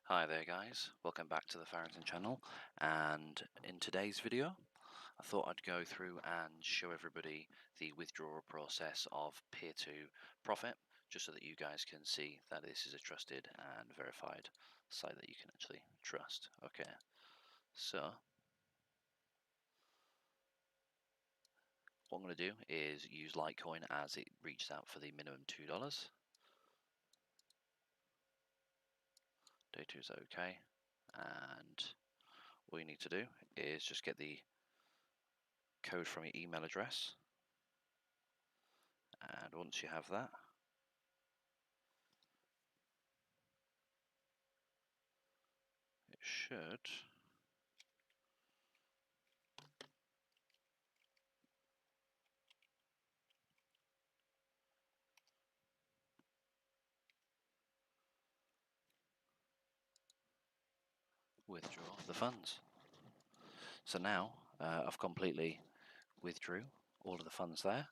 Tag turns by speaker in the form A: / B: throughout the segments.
A: Hi there guys, welcome back to the Farrington channel, and in today's video I thought I'd go through and show everybody the withdrawal process of Peer2Profit, just so that you guys can see that this is a trusted and verified site that you can actually trust. Okay, so what I'm going to do is use Litecoin as it reaches out for the minimum $2. Day 2 is okay, and all you need to do is just get the code from your email address, and once you have that, it should withdraw the funds. So now I've completely withdrew all of the funds there,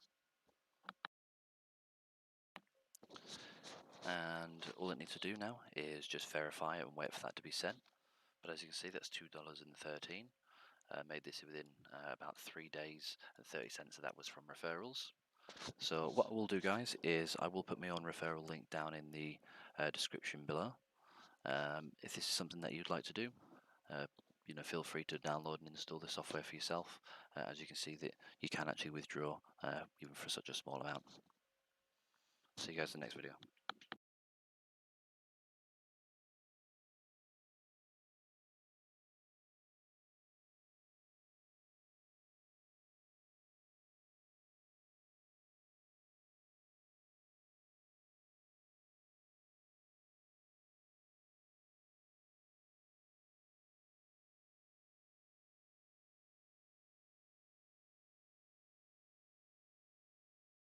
A: and all it needs to do now is just verify it and wait for that to be sent. But as you can see, that's $2.13. Made this within about 3 days, and 30 cents of that was from referrals. So what I will do, guys, is I will put my own referral link down in the description below. If this is something that you'd like to do, feel free to download and install the software for yourself. As you can see, that you can actually withdraw even for such a small amount. See you guys in the next video.